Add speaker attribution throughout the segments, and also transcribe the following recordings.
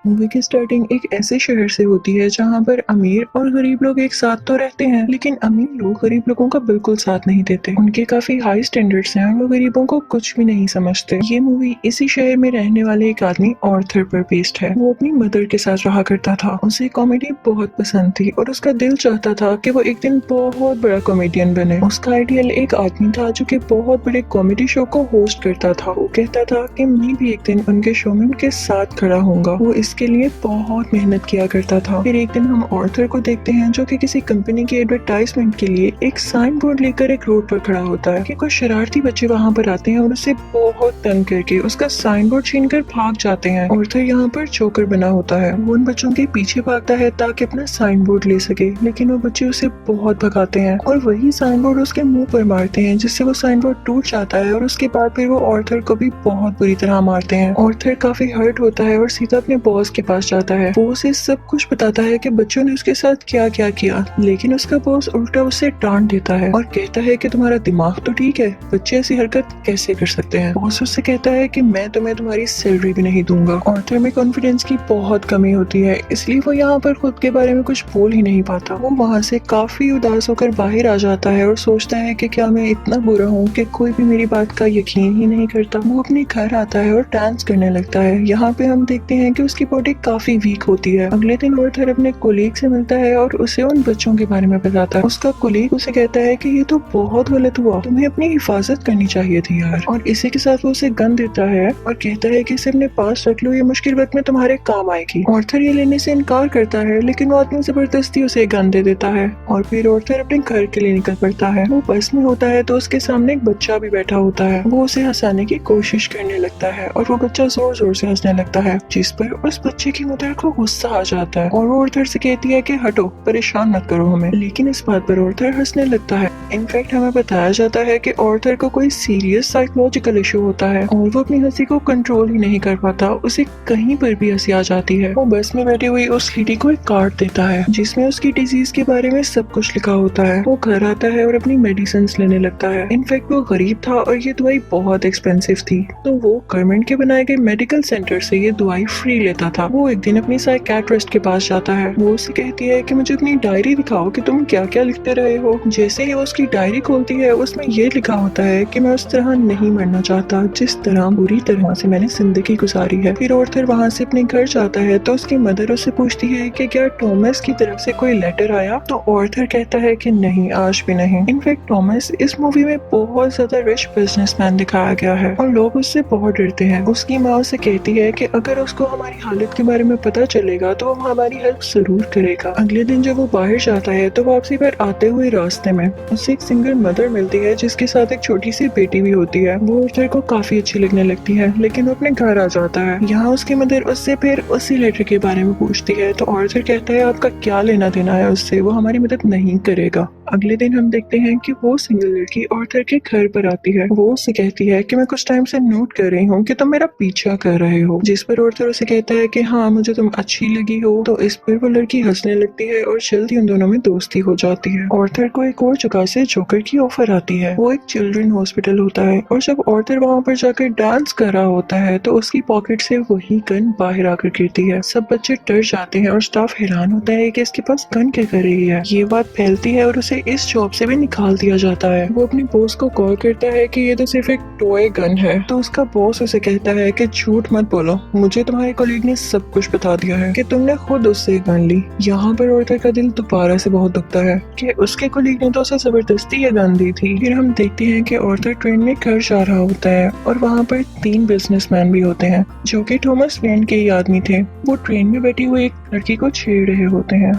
Speaker 1: Movie की starting एक ऐसे शहर से होती है जहाँ पर अमीर और गरीब लोग एक साथ तो रहते हैं, लेकिन अमीर लोग गरीब लोगों का बिल्कुल साथ नहीं देते। उनके काफी हाई स्टैंडर्ड्स हैं और वो गरीबों को कुछ भी नहीं समझते। ये मूवी इसी शहर में रहने वाले एक आदमी ऑर्थर पर बेस्ड है। वो अपनी मदर के साथ रहा करता था। उसे कॉमेडी बहुत पसंद थी और उसका दिल चाहता था कि वो एक दिन बहुत बड़ा कॉमेडियन बने। उसका आइडियल एक आदमी था जो कि बहुत बड़े कॉमेडी शो को होस्ट करता था। वो कहता था कि मैं भी एक दिन उनके शो में उनके साथ खड़ा होऊंगा। वो इसके लिए बहुत मेहनत किया करता था। फिर एक दिन हम ऑर्थर को देखते हैं जो कि किसी कंपनी की एडवर्टाइजमेंट के लिए एक साइन बोर्ड लेकर एक रोड पर खड़ा होता है कि कुछ शरारती बच्चे वहाँ पर आते हैं और उसे बहुत तंग करके उसका साइन बोर्ड छीन कर भाग जाते हैं। ऑर्थर यहाँ पर जोकर बना होता है। वो उन बच्चों के पीछे भागता है ताकि अपना साइन बोर्ड ले सके, लेकिन वो बच्चे उसे बहुत भगाते हैं और वही साइन बोर्ड उसके मुंह पर मारते हैं, जिससे वो साइन बोर्ड टूट जाता है और उसके बाद फिर वो ऑर्थर को भी बहुत बुरी तरह मारते हैं। ऑर्थर काफी हर्ट होता है और सीधा अपने बॉस के पास जाता है। वो उसे सब कुछ बताता है कि बच्चों ने उसके साथ क्या क्या किया, लेकिन उसका बॉस उल्टा उसे डांट देता है और कहता है कि तुम्हारा दिमाग तो ठीक है, बच्चे ऐसी हरकत कैसे कर सकते हैं। बॉस उससे कहता है कि मैं तुम्हें तुम्हारी सैलरी भी नहीं दूंगा। ऑर्थर में कॉन्फिडेंस की बहुत कमी होती है, इसलिए वो यहाँ पर खुद के बारे में कुछ बोल ही नहीं पाता। वो वहाँ से काफी उदास होकर बाहर आ जाता है और सोचता है कि क्या मैं इतना बुरा हूँ कि कोई भी मेरी बात का यकीन ही नहीं करता। वो अपने घर आता है और डांस करने लगता है। यहाँ पे हम देखते हैं कि उसकी बॉडी काफी वीक होती है। अगले दिन ऑर्थर अपने कोलीग से मिलता है और उसे उन बच्चों के बारे में बताता है। उसका कोलीग उसे कहता है कि ये तो बहुत गलत हुआ, तुम्हें अपनी हिफाजत करनी चाहिए थी यार। और इसी के साथ वो उसे गन देता है और कहता है कि इसे अपने पास रख लो, ये मुश्किल वक्त में तुम्हारे काम आएगी। ऑर्थर ये लेने से इनकार करता है, लेकिन वो आदमी जबरदस्ती उसे गन दे देता है और फिर ऑर्थर अपने घर के लिए निकल पड़ता है। वो बस में होता है तो उसके सामने एक बच्चा भी बैठा होता है। वो उसे हंसाने की कोशिश करने लगता है और वो बच्चा जोर जोर से हंसने लगता है, जिस पर उस बच्चे की मदर को गुस्सा आ जाता है और वो ऑर्थर से कहती है कि हटो, परेशान मत करो हमें। लेकिन इस बात पर ऑर्थर हंसने लगता है। इनफैक्ट हमें बताया जाता है कि ऑर्थर को कोई सीरियस साइकोलॉजिकल इशू होता है और वो अपनी हंसी को कंट्रोल ही नहीं कर पाता। उसे कहीं पर भी हंसी आ जाती है। वो बस में बैठी हुई उस लेडी को एक कार्ड देता है जिसमें उसकी डिजीज के बारे में सब कुछ लिखा होता है। वो घर आता है और अपनी मेडिसिन लेने लगता है। इनफैक्ट वो गरीब था और ये दवाई बहुत एक्सपेंसिव थी, तो वो गवर्नमेंट के बनाए गए मेडिकल सेंटर से ये दवाई फ्री लेता था। वो एक दिन अपनी साइकियाट्रिस्ट के पास जाता है। वो उसे कहती है कि मुझे अपनी डायरी दिखाओ कि तुम क्या क्या लिखते रहे हो। जैसे ही वो उसकी डायरी खोलती है उसमें ये लिखा होता है कि मैं उस तरह नहीं मरना चाहता जिस तरह बुरी तरह से मैंने जिंदगी गुजारी है। फिर ऑर्थर वहाँ से अपने घर जाता है तो उसकी मदर उससे पूछती है कि क्या टॉमस की तरफ से कोई लेटर आया, तो ऑर्थर कहता है कि नहीं, आज भी नहीं। इनफैक्ट टॉमस इस मूवी में बहुत ज्यादा रिच बिजनेसमैन दिखाया गया है और लोग उससे बहुत डरते हैं। उसकी माँ उसे कहती है कि अगर उसको हमारी हालत के बारे में पता चलेगा तो वो हमारी हेल्प जरूर करेगा। अगले दिन जब वो बाहर जाता है तो वापसी पर आते हुए रास्ते में उसे एक सिंगल मदर मिलती है जिसके साथ एक छोटी सी बेटी भी होती है। वो ऑर्थर को काफी अच्छी लगने लगती है, लेकिन वो अपने घर आ जाता है। यहाँ उसकी मदर उससे फिर उसी लेटर के बारे में पूछती है तो ऑर्थर कहता है आपका क्या लेना देना है उससे, वो हमारी मदद नहीं करेगा। अगले दिन हम देखते हैं कि वो सिंगल लड़की ऑर्थर के घर पर आती है। वो उससे कहती है कि मैं कुछ टाइम से नोट कर रही हूँ कि तुम मेरा पीछा कर रहे हो, जिस पर ऑर्थर उसे कहता है कि हाँ, मुझे तुम अच्छी लगी हो। तो इस पर वो लड़की हंसने लगती है और जल्दी उन दोनों में दोस्ती हो जाती है। ऑर्थर को एक और जगह से जोकर की ऑफर आती है। वो एक चिल्ड्रन हॉस्पिटल होता है और जब ऑर्थर वहाँ पर जाकर डांस कर रहा होता है तो उसकी पॉकेट से वही गन बाहर आकर गिरती है। सब बच्चे डर जाते हैं और स्टाफ हैरान होता है कि इसके पास गन क्या कर रही है। ये बात फैलती है और उसे इस जॉब से भी निकाल दिया जाता है। वो अपने बॉस को कॉल करता है कि ये तो सिर्फ एक टॉय गन है, तो उसका बॉस उसे कहता है कि झूठ मत बोलो, मुझे तुम्हारे कलीग ने सब कुछ बता दिया है कि तुमने खुद उससे गन ली। यहाँ पर ऑर्थर का दिल दोबारा से बहुत दुखता है कि उसके कलीग ने तो उसे जबरदस्ती ये गन दी थी। फिर हम देखते हैं कि ऑर्थर ट्रेन में घर जा रहा होता है और वहाँ पर 3 बिजनेसमैन भी होते हैं जो कि थॉमस वेन के ही आदमी थे। वो ट्रेन में बैठी हुई एक लड़की को छेड़ रहे होते हैं।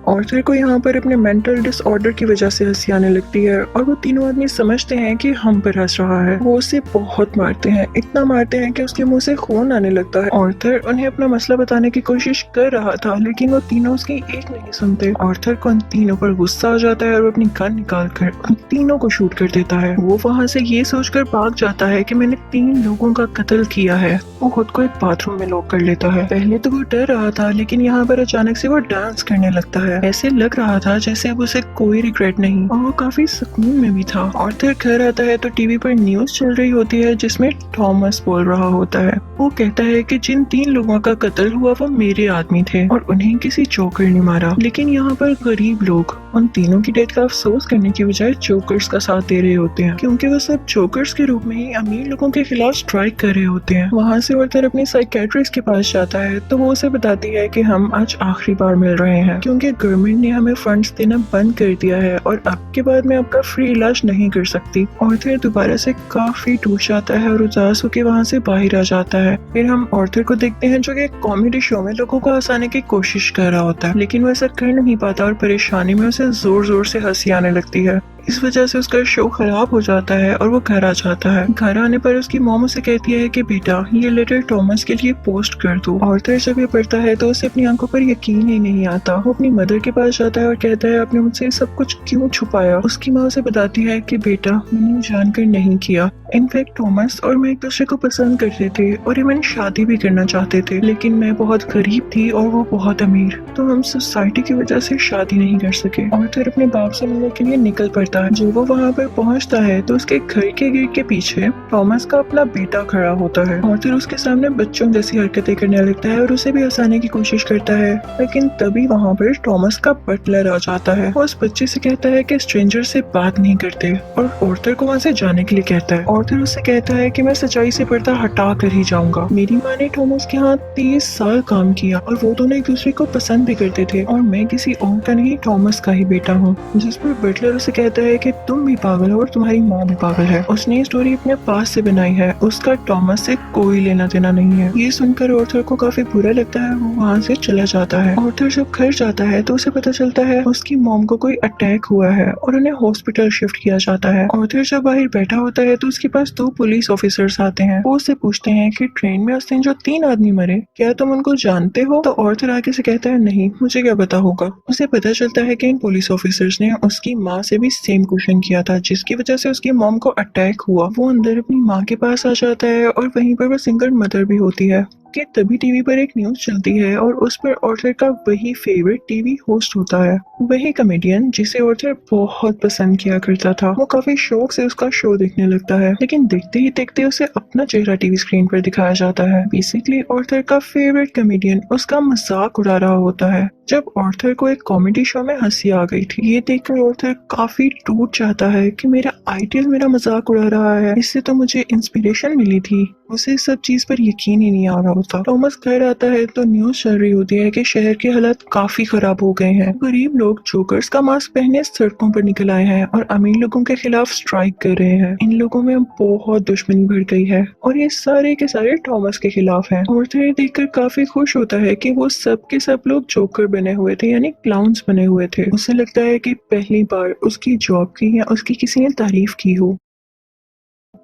Speaker 1: ऑर्थर को यहाँ पर अपने मेंटल डिसऑर्डर की वजह से हंसी आने लगती है और वो तीनों आदमी समझते हैं कि हम पर हंस रहा है। वो उसे बहुत मारते हैं, इतना मारते हैं कि उसके मुंह से खून आने लगता है। ऑर्थर उन्हें अपना मसला बताने की कोशिश कर रहा था, लेकिन वो तीनों उसकी एक नहीं सुनते। ऑर्थर को उन तीनों पर गुस्सा आ जाता है और वो अपनी गन निकाल कर उन तीनों को शूट कर देता है। वो वहाँ से ये सोचकर भाग जाता है कि मैंने 3 लोगों का कत्ल किया है। वो खुद को एक बाथरूम में लॉक कर लेता है। पहले तो वो डर रहा था, लेकिन यहाँ पर अचानक से वो डांस करने लगता है। ऐसे लग रहा था जैसे अब उसे कोई रिग्रेट नहीं और वो काफी सुकून में भी था। ऑर्थर घर आता है तो टीवी पर न्यूज चल रही होती है जिसमें थॉमस बोल रहा होता है वो कहता है कि जिन 3 लोगों का कत्ल हुआ वो मेरे आदमी थे और उन्हें किसी जोकर ने मारा। लेकिन यहाँ पर गरीब लोग उन तीनों की डेथ का अफसोस करने की बजाय जोकर्स का साथ दे रहे होते हैं, क्योंकि वो सब जोकर्स के रूप में ही अमीर लोगों के खिलाफ स्ट्राइक कर रहे होते हैं। वहाँ से ऑर्थर अपनी साइकेट्रिस्ट के पास जाता है तो वो उसे बताती है कि हम आज आखिरी बार मिल रहे हैं, क्योंकि गवर्नमेंट ने हमें फंड्स देना बंद कर दिया है और अब के बाद मैं आपका फ्री इलाज नहीं कर सकती। ऑर्थर दोबारा से काफी टूट जाता है और उदास होकर वहाँ से बाहर आ जाता है। फिर हम ऑर्थर को देखते हैं जो कि कॉमेडी शो में लोगों को हंसाने की कोशिश कर रहा होता है, लेकिन वो ऐसा कर नहीं पाता और परेशानी में उसे जोर जोर से हंसी आने लगती है। इस वजह से उसका शो खराब हो जाता है और वो घर आ जाता है। घर आने पर उसकी मॉम उसे कहती है कि बेटा ये लेटर टॉमस के लिए पोस्ट कर दो। ऑर्थर जब ये पढ़ता है तो उसे अपनी आंखों पर यकीन ही नहीं आता। वो अपनी मदर के पास जाता है और कहता है आपने मुझसे सब कुछ क्यों छुपाया। उसकी माँ उसे बताती है कि बेटा मैंने जानकर नहीं किया। इनफैक्ट टॉमस और मैं एक दूसरे को पसंद करते थे और इवन शादी भी करना चाहते थे, लेकिन मैं बहुत गरीब थी और वो बहुत अमीर, तो हम सोसाइटी की वजह से शादी नहीं कर सके। ऑर्थर अपने बाप से मिलने के लिए निकल पड़ता है। जब वो वहाँ पर पहुँचता है तो उसके घर के गेट के पीछे टॉमस का अपना बेटा खड़ा होता है। ऑर्थर उसके सामने बच्चों जैसी हरकतें करने लगता है और उसे भी हंसाने की कोशिश करता है, लेकिन तभी वहाँ पर टॉमस का बटलर आ जाता है। वो उस बच्चे से कहता है कि स्ट्रेंजर से बात नहीं करते और ऑर्थर को वहाँ से जाने के लिए कहता है। ऑर्थर उससे कहता है कि मैं सच्चाई से पर्दा हटा कर ही जाऊंगा। मेरी माँ ने टॉमस के यहाँ 30 साल काम किया और वो दोनों एक दूसरे को पसंद भी करते थे और मैं किसी और का नहीं टॉमस का ही बेटा हूँ। जिस पर बटलर उसे कहता है कि तुम भी पागल हो और तुम्हारी माँ भी पागल है। उसने ये स्टोरी अपने पास से बनाई है, उसका टॉमस से कोई लेना देना नहीं है। ये सुनकर ऑर्थर को काफी बुरा लगता है। वो वहाँ से चला जाता है। ऑर्थर जब घर जाता है तो उसे पता चलता है उसकी मॉम को कोई अटैक हुआ है और उन्हें हॉस्पिटल शिफ्ट किया जाता है। ऑर्थर जब बाहर बैठा होता है तो उसके पास 2 पुलिस ऑफिसर्स आते हैं। वो उससे पूछते हैं कि ट्रेन में उस दिन जो 3 आदमी मरे क्या तुम उनको जानते हो। तो ऑर्थर आगे से कहता है नहीं, मुझे क्या पता होगा। उसे पता चलता है कि इन पुलिस ऑफिसर्स ने उसकी माँ से भी सेम क्वेश्चन किया था, जिसकी वजह से उसकी मॉम को अटैक हुआ। वो अंदर अपनी माँ के पास आ जाता है और वहीं पर वो सिंगल मदर भी होती है कि तभी टीवी पर एक न्यूज चलती है और उस पर ऑर्थर का वही फेवरेट टीवी होस्ट होता है, वही कॉमेडियन जिसे ऑर्थर बहुत पसंद किया करता था। वो काफी शौक से उसका शो देखने लगता है, लेकिन देखते ही देखते उसे अपना चेहरा टीवी स्क्रीन पर दिखाया जाता है। बेसिकली ऑर्थर का फेवरेट कॉमेडियन उसका मजाक उड़ा रहा होता है। जब ऑर्थर को एक कॉमेडी शो में हंसी आ गई थी, ये देखकर ऑर्थर काफी टूट जाता है कि मेरा आइडियल मेरा मजाक उड़ा रहा है, इससे तो मुझे इंस्पिरेशन मिली थी। उसे इस सब चीज पर यकीन ही नहीं आ रहा होता। टॉमस घर आता है तो न्यूज चल रही होती है कि शहर के हालात काफी खराब हो गए हैं। गरीब लोग जोकर्स का मास्क पहने सड़कों पर निकल आए हैं और अमीर लोगों के खिलाफ स्ट्राइक कर रहे हैं। इन लोगों में बहुत दुश्मनी बढ़ गई है और ये सारे के सारे टॉमस के खिलाफ हैं। ऑर्थर देखकर काफी खुश होता है कि वो सब के सब लोग जोकर बने हुए थे, यानी क्लाउन्स बने हुए थे। उसे लगता है कि पहली बार उसकी जॉब की या उसकी किसी ने तारीफ की हो।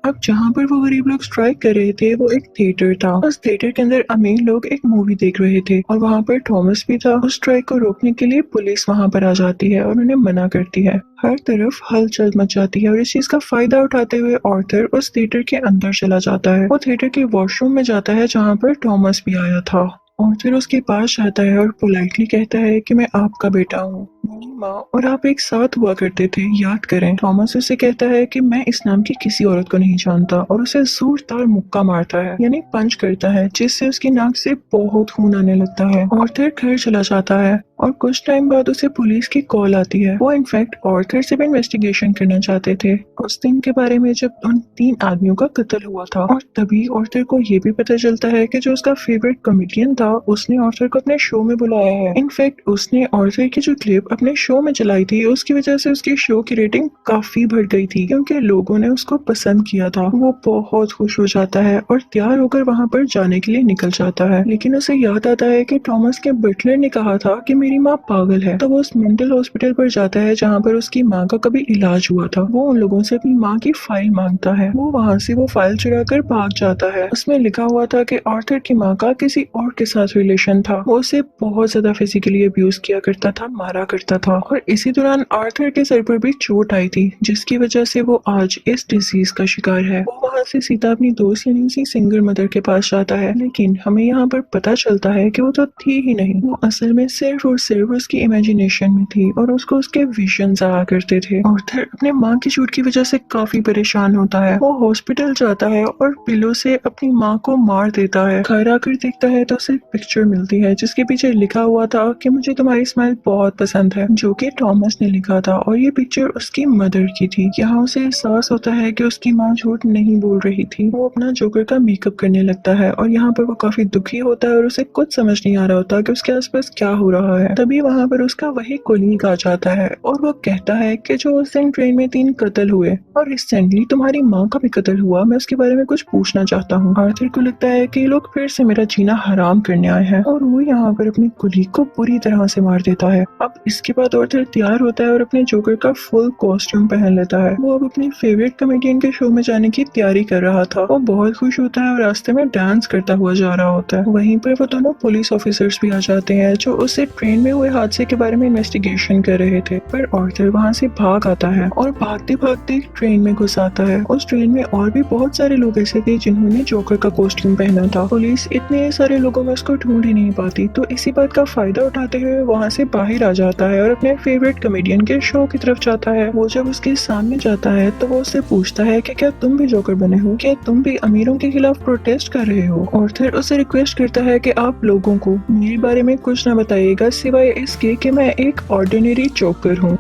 Speaker 1: अब जहाँ पर वो गरीब लोग स्ट्राइक कर रहे थे वो एक थिएटर था। उस थिएटर के अंदर अमीर लोग एक मूवी देख रहे थे और वहाँ पर टॉमस भी था। उस स्ट्राइक को रोकने के लिए पुलिस वहाँ पर आ जाती है और उन्हें मना करती है। हर तरफ हलचल मच जाती है और इस चीज का फायदा उठाते हुए ऑर्थर उस थिएटर के अंदर चला जाता है। वो थिएटर के वॉशरूम में जाता है जहाँ पर टॉमस भी आया था। ऑर्थर उसके पास जाता है और पोलाइटली कहता है कि मैं आपका बेटा हूँ, मेरी माँ और आप एक साथ हुआ करते थे, याद करें। थॉमस उसे कहता है कि मैं इस नाम की किसी औरत को नहीं जानता और उसे जोरदार मुक्का मारता है, यानी पंच करता है, जिससे उसकी नाक से बहुत खून आने लगता है। ऑर्थर घर चला जाता है और कुछ टाइम बाद उसे पुलिस की कॉल आती है। वो इनफैक्ट ऑर्थर से भी इन्वेस्टिगेशन करना चाहते थे उस दिन के बारे में जब उन 3 आदमियों का कत्ल हुआ था। और तभी ऑर्थर को ये भी पता चलता है कि जो उसका फेवरेट कॉमेडियन था उसने ऑर्थर को अपने शो में बुलाया है। इनफैक्ट उसने ऑर्थर की जो क्लिप अपने शो में चलाई थी उसकी वजह से उसके शो की रेटिंग काफी बढ़ गई थी, क्योंकि लोगों ने उसको पसंद किया था। वो बहुत खुश हो जाता है और तैयार होकर वहाँ पर जाने के लिए निकल जाता है, लेकिन उसे याद आता है कि टॉमस के बटलर ने कहा था कि मेरी माँ पागल है। तो वो उस मेंटल हॉस्पिटल पर जाता है जहाँ पर उसकी माँ का कभी इलाज हुआ था। वो उन लोगों से अपनी माँ की फाइल मांगता है। वो वहाँ से वो फाइल चुरा कर भाग जाता है। उसमें लिखा हुआ था कि ऑर्थर की माँ का किसी और के साथ रिलेशन था। वो उसे बहुत ज्यादा फिजिकली अब्यूज किया करता था, मारा करता था और इसी दौरान आर्थर के सर पर भी चोट आई थी, जिसकी वजह से वो आज इस डिजीज का शिकार है। वो वहाँ वहाँ से सीधा अपनी दोस्त यानी उसी सिंगर मदर के पास जाता है, लेकिन हमें यहाँ पर पता चलता है कि वो तो थी ही नहीं, वो असल में सिर्फ और सिर्फ उसकी इमेजिनेशन में थी और उसको उसके विजन्स आया करते थे। आर्थर अपने माँ की चोट की वजह से काफी परेशान होता है। वो हॉस्पिटल जाता है और पिलो से अपनी माँ को मार देता है। घर आकर देखता है तो उसे पिक्चर मिलती है जिसके पीछे लिखा हुआ था कि मुझे तुम्हारी स्माइल बहुत पसंद है, जो कि टॉमस ने लिखा था और ये पिक्चर उसकी मदर की थी। यहाँ उसे एहसास होता है कि उसकी माँ झूठ नहीं बोल रही थी। वो अपना जोकर का मेकअप करने लगता है और यहाँ पर वो काफी दुखी होता है और उसे कुछ समझ नहीं आ रहा होता कि उसके आसपास क्या हो रहा है। तभी वहाँ पर उसका वही कोलीग आ जाता है और वो कहता है कि जो उस दिन ट्रेन में 3 कत्ल हुए और रिसेंटली तुम्हारी माँ का भी कत्ल हुआ, मैं उसके बारे में कुछ पूछना चाहता हूँ। आर्थर को लगता है कि ये लोग फिर से मेरा जीना हराम करने आए हैं और वो यहाँ पर अपने कोलीग को बुरी तरह से मार देता है। अब इसके बाद आर्थर तैयार होता है और अपने जोकर का फुल कॉस्ट्यूम पहन लेता है। वो अब अपने फेवरेट कॉमेडियन के शो में जाने की तैयारी कर रहा था। वो बहुत खुश होता है और रास्ते में डांस करता हुआ जा रहा होता है। वहीं पर वो दोनों पुलिस ऑफिसर्स भी आ जाते हैं जो उससे ट्रेन में हुए हादसे के बारे में इन्वेस्टिगेशन कर रहे थे, पर आर्थर वहाँ से भाग आता है और भागते भागते ट्रेन में घुस आता है। उस ट्रेन में और भी बहुत सारे लोग ऐसे थे जिन्होंने जोकर का कॉस्ट्यूम पहना था। पुलिस इतने सारे लोगों में उसको ढूंढ ही नहीं पाती, तो इसी बात का फायदा उठाते हुए वहाँ से बाहर आ जाता है और अपने फेवरेट कॉमेडियन के शो की तरफ जाता है। वो जब उसके सामने जाता है तो वो उससे पूछता है कि क्या तुम भी जोकर बने हो, क्या तुम भी अमीरों के खिलाफ प्रोटेस्ट कर रहे हो। आर्थर उससे रिक्वेस्ट करता है कि आप लोगों को मेरे बारे में कुछ ना बताइएगा सिवाय इसके कि मैं एक ऑर्डिनरी जोकर हूँ।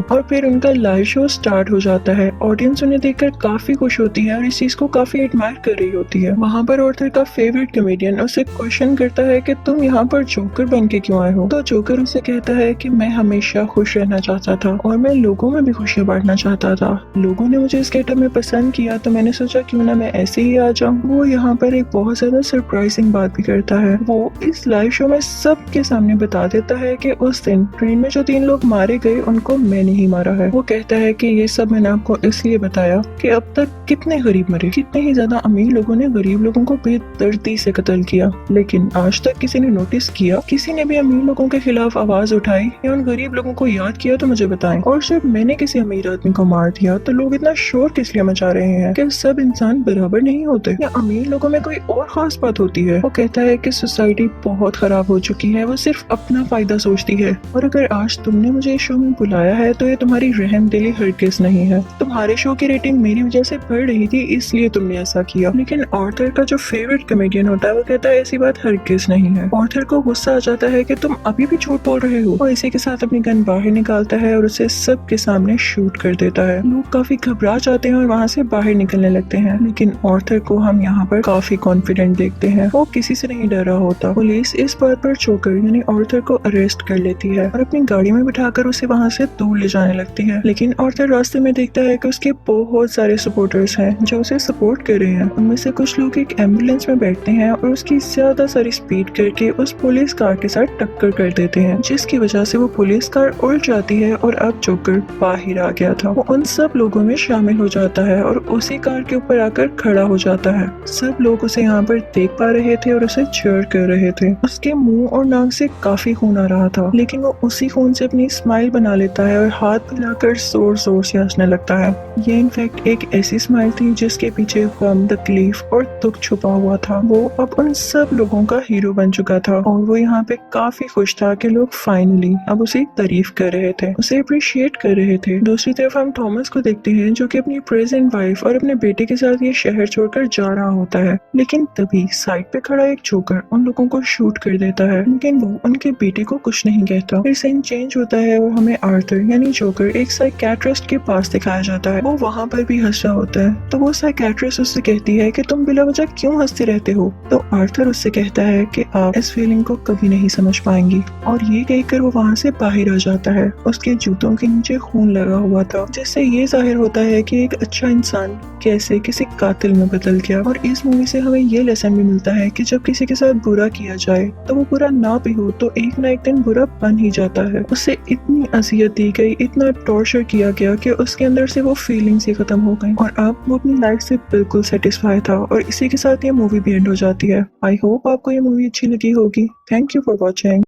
Speaker 1: और फिर उनका लाइव शो स्टार्ट हो जाता है। ऑडियंस उन्हें देखकर काफी खुश होती है और इस चीज को काफी एडमायर कर रही होती है। वहाँ पर आर्थर का फेवरेट कॉमेडियन उसे क्वेश्चन करता है कि तुम यहाँ पर जोकर बन के क्यों आए हो। तो जोकर उसे कहता है कि मैं हमेशा खुश रहना चाहता था और मैं लोगों में भी खुशियाँ बांटना चाहता था। लोगों ने मुझे इस गेटअप में पसंद किया तो मैंने सोचा क्यों ना मैं ऐसे ही आ जाऊँ। वो यहाँ पर एक बहुत ज्यादा सरप्राइजिंग बात भी करता है। वो इस लाइव शो में सबके सामने बता देता है कि उस दिन ट्रेन में जो 3 लोग मारे गए उनको मैंने ही मारा है। वो कहता है कि ये सब मैंने आपको इसलिए बताया कि अब तक कितने गरीब मरे, कितने ही ज्यादा अमीर लोगों ने गरीब लोगों को बेदर्दी से कत्ल किया, लेकिन आज तक किसी ने नोटिस किया, किसी ने भी अमीर लोगों के खिलाफ आवाज उठाई या उन गरीब लोगों को याद किया तो मुझे बताएं। और जब मैंने किसी अमीर आदमी को मार दिया तो लोग इतना शोर किस लिए मचा रहे हैं? कि सब इंसान बराबर नहीं होते या अमीर लोगों में कोई और खास बात होती है? वो कहता है कि सोसाइटी बहुत खराब हो चुकी है, वो सिर्फ अपना फायदा सोचती है और अगर आज तुमने मुझे इस शो में बुलाया है तो ये तुम्हारी रहमदिली हरगिज़ नहीं है। तुम्हारे शो की रेटिंग मेरी वजह से बढ़ रही थी इसलिए तुमने ऐसा किया। लेकिन आर्थर का जो फेवरेट कॉमेडियन होता है वो कहता है ऐसी बात हरगिज़ नहीं है। आर्थर को गुस्सा आ जाता है कि तुम अभी भी झूठ बोल रहे हो और इसी के साथ अपनी गन बाहर निकालता है और उसे सबके सामने शूट कर देता है। लोग काफी घबरा जाते हैं और वहाँ से बाहर निकलने लगते हैं, लेकिन आर्थर को हम यहाँ पर काफी कॉन्फिडेंट देखते हैं। वो किसी से नहीं डर रहा होता। पुलिस इस बात पर जोकर यानी आर्थर को अरेस्ट कर लेती है और अपनी गाड़ी में बिठाकर उसे वहाँ से दूर ले जाने लगती है। लेकिन आर्थर रास्ते में देखता है कि उसके बहुत सारे सपोर्टर्स हैं जो उसे सपोर्ट कर रहे हैं। उनमें से कुछ लोग एक एम्बुलेंस में बैठते हैं और उसकी ज्यादा सारी स्पीड करके उस पुलिस कार के साथ टक्कर कर देते हैं, जिसकी वजह से वो पुलिस कार उल्ट जाती है और अब जोकर बाहर आ गया था। वो उन सब लोगों में शामिल हो जाता है और उसी कार के ऊपर आकर खड़ा हो जाता है। सब लोग उसे यहाँ पर देख पा रहे थे और उसे चीयर कर रहे थे। उसके मुंह और नाक से काफी खून आ रहा था, लेकिन वो उसी खून से अपनी स्माइल बना लेता है और हाथ मिलाकर जोर जोर से हंसने लगता है। ये इनफैक्ट एक ऐसी स्माइल थी जिसके पीछे गम, तकलीफ और दुख छुपा हुआ था। वो अब उन सब लोगों का हीरो बन चुका था और वो यहाँ पे काफी खुश था कि लोग फाइनली अब उसे तारीफ कर रहे थे, उसे अप्रिशिएट कर रहे थे। दूसरी तरफ हम थॉमस को देखते हैं जो कि अपनी प्रेजेंट वाइफ और अपने बेटे के साथ ये शहर छोड़कर जा रहा होता है, लेकिन तभी साइड पे खड़ा एक जोकर उन लोगों को शूट कर देता है, लेकिन वो उनके बेटे को कुछ नहीं कहता। फिर सीन चेंज होता है और हमें आर्थर यानी जोकर एक साइकियाट्रिस्ट के पास दिखाया जाता है। वो वहाँ पर भी हंस रहा होता है, तो वो साइकियाट्रिस्ट उससे कहती है कि तुम बिला वजह क्यों हंसते रहते हो। तो आर्थर उससे कहता है कि आप इस फीलिंग को कभी नहीं समझ पाएंगी, और ये कहकर वो वहाँ से बाहर आ जाता है। उसके जूतों के नीचे खून लगा हुआ था, जिससे ये जाहिर होता है कि एक अच्छा इंसान कैसे किसी कातिल में बदल गया। और इस मूवी से हमें ये लेसन भी मिलता है कि जब किसी के साथ बुरा किया जाए तो वो बुरा ना भी हो तो एक ना एक दिन बुरा बन ही जाता है। उसे इतनी अजियत दी गई, इतना टॉर्चर किया गया कि उसके अंदर से वो फीलिंग्स ही खत्म हो गई और अब वो अपनी लाइफ से बिल्कुल सेटिस्फाई था। और इसी के साथ ये मूवी भी एंड हो जाती है। आई होप आपको ये मूवी अच्छी लगी होगी। Thank you for watching.